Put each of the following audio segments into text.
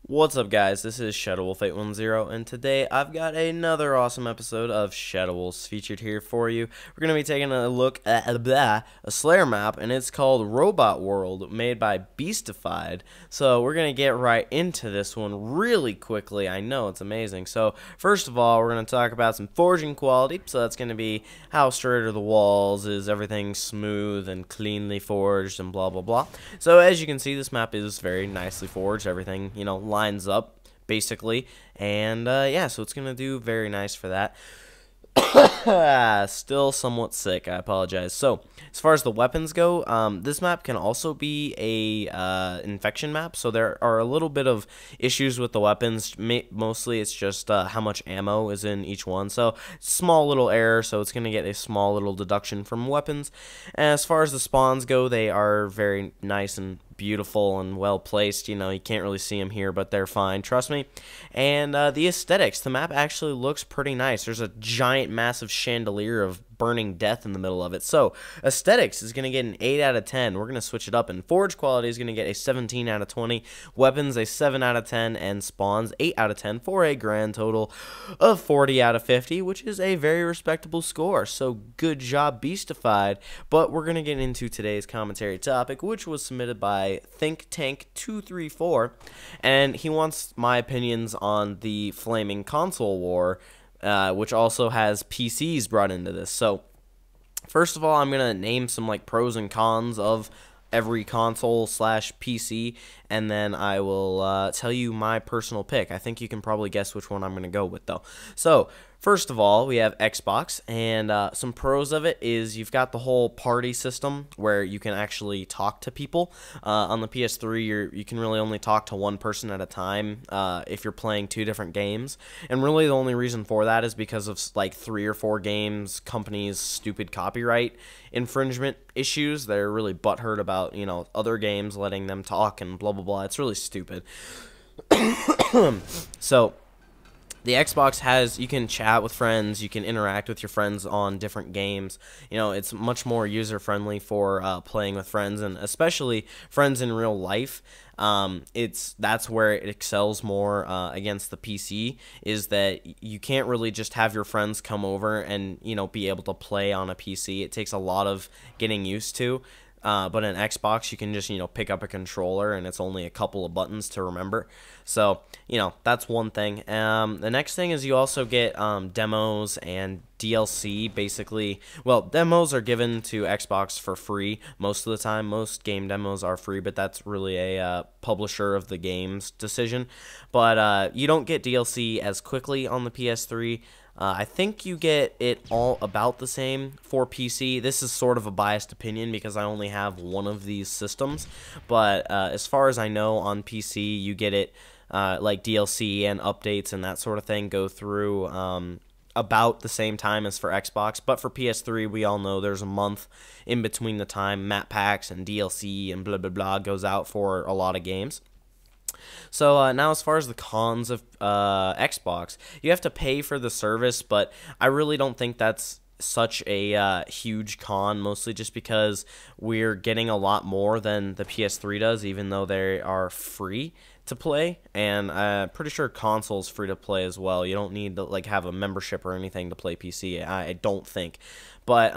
What's up, guys? This is ShadowWolf810, and today I've got another awesome episode of ShadowWolves featured here for you. We're going to be taking a look at a Slayer map, and it's called Robot World, made by Beastified. So we're going to get right into this one really quickly. I know, it's amazing. So first of all, we're going to talk about some forging quality. So that's going to be how straight are the walls, is everything smooth and cleanly forged, and blah, blah, blah. So as you can see, this map is very nicely forged. Everything, lines up basically, and yeah, so it's gonna do very nice for that. Still somewhat sick, I apologize. So as far as the weapons go, this map can also be a infection map, so there are a little bit of issues with the weapons. Mostly it's just how much ammo is in each one, so small little error, so it's gonna get a small little deduction from weapons. And as far as the spawns go, they are very nice and beautiful and well placed. You can't really see them here, but they're fine, trust me. And the aesthetics, the map actually looks pretty nice. There's a giant massive chandelier of burning death in the middle of it. So aesthetics is going to get an 8 out of 10. We're going to switch it up, and forge quality is going to get a 17 out of 20, weapons a 7 out of 10, and spawns 8 out of 10 for a grand total of 40 out of 50, which is a very respectable score. So good job, Beastified. But we're going to get into today's commentary topic, which was submitted by Think Tank 234, and he wants my opinions on the flaming console war, which also has PCs brought into this. So first of all, I'm gonna name some pros and cons of every console slash PC, and then I will tell you my personal pick. I think you can probably guess which one I'm gonna go with, though. So first of all, we have Xbox, and some pros of it is you've got the whole party system where you can actually talk to people. On the PS3, you can really only talk to one person at a time if you're playing 2 different games, and really the only reason for that is because of 3 or 4 games companies' stupid copyright infringement issues. They're really butthurt about other games letting them talk and blah blah blah. It's really stupid. So the Xbox you can chat with friends, you can interact with your friends on different games. It's much more user-friendly for playing with friends, and especially friends in real life. That's where it excels more against the PC, is that you can't really just have your friends come over and, be able to play on a PC. It takes a lot of getting used to. But in Xbox, you can just, pick up a controller, and it's only a couple of buttons to remember. So, that's one thing. The next thing is you also get demos and DLC, basically. Well, demos are given to Xbox for free most of the time. Most game demos are free, but that's really a publisher of the game's decision. But you don't get DLC as quickly on the PS3. I think you get it all about the same for PC. This is sort of a biased opinion because I only have one of these systems. But as far as I know, on PC, you get it like DLC and updates and that sort of thing go through about the same time as for Xbox. But for PS3, we all know there's a month in between the time map packs and DLC and blah, blah, blah goes out for a lot of games. So now as far as the cons of Xbox, you have to pay for the service, but I really don't think that's such a huge con, mostly just because we're getting a lot more than the PS3 does, even though they are free to play, and I'm pretty sure console's free to play as well. You don't need to have a membership or anything to play PC, I don't think. But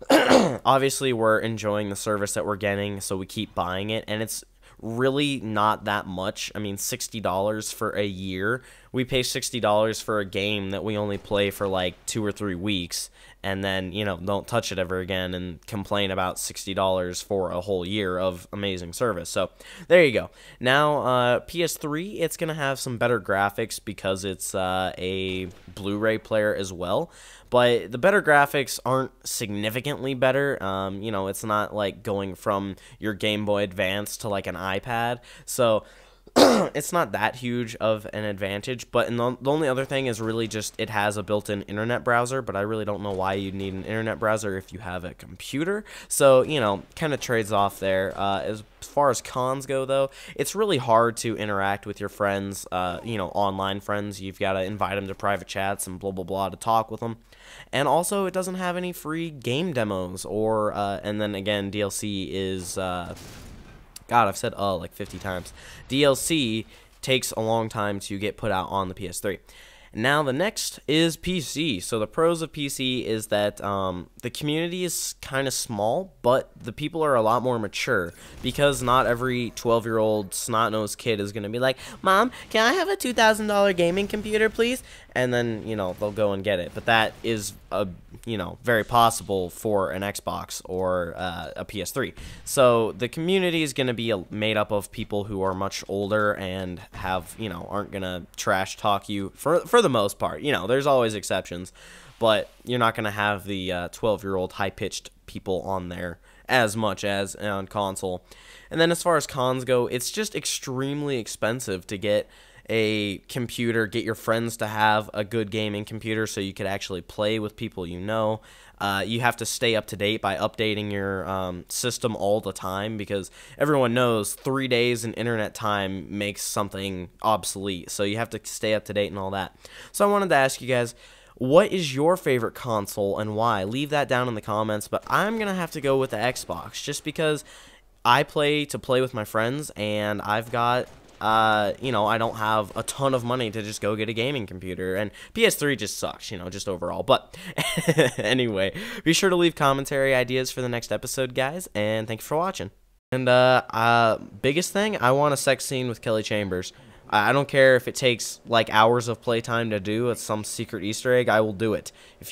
obviously we're enjoying the service that we're getting, so we keep buying it, and it's really not that much. I mean, $60 for a year. We pay $60 for a game that we only play for 2 or 3 weeks, and then don't touch it ever again and complain about $60 for a whole year of amazing service. So there you go. Now PS3, it's gonna have some better graphics because it's a Blu-ray player as well, but the better graphics aren't significantly better. It's not like going from your Game Boy Advance to an iPad, so it's not that huge of an advantage. But the only other thing is really just it has a built-in internet browser, but I really don't know why you'd need an internet browser if you have a computer. So, kind of trades off there. As far as cons go, though, it's really hard to interact with your friends, online friends. You've got to invite them to private chats and blah, blah, blah to talk with them. And also, it doesn't have any free game demos or, and then again, DLC is, God, I've said like 50 times. DLC takes a long time to get put out on the PS3. Now the next is PC. So the pros of PC is that the community is kind of small, but the people are a lot more mature, because not every 12-year-old snot-nosed kid is going to be like, "Mom, can I have a $2,000 gaming computer, please?" And then, they'll go and get it. But that is, very possible for an Xbox or a PS3. So the community is going to be made up of people who are much older and have, aren't going to trash talk you for the most part. There's always exceptions, but you're not going to have the 12-year-old high-pitched people on there as much as on console. And then as far as cons go, it's just extremely expensive to get a computer, get your friends to have a good gaming computer so you could actually play with people you know. You have to stay up to date by updating your system all the time, because everyone knows 3 days in internet time makes something obsolete. So you have to stay up to date and all that. So I wanted to ask you guys, what is your favorite console and why? Leave that down in the comments, but I'm going to have to go with the Xbox just because I play with my friends, and I've got I don't have a ton of money to just go get a gaming computer, and PS3 just sucks, just overall. But anyway, be sure to leave commentary ideas for the next episode, guys, and thank you for watching. And biggest thing, I want a sex scene with Kelly Chambers. I don't care if it takes like hours of playtime to do. It's some secret Easter egg. I will do it. If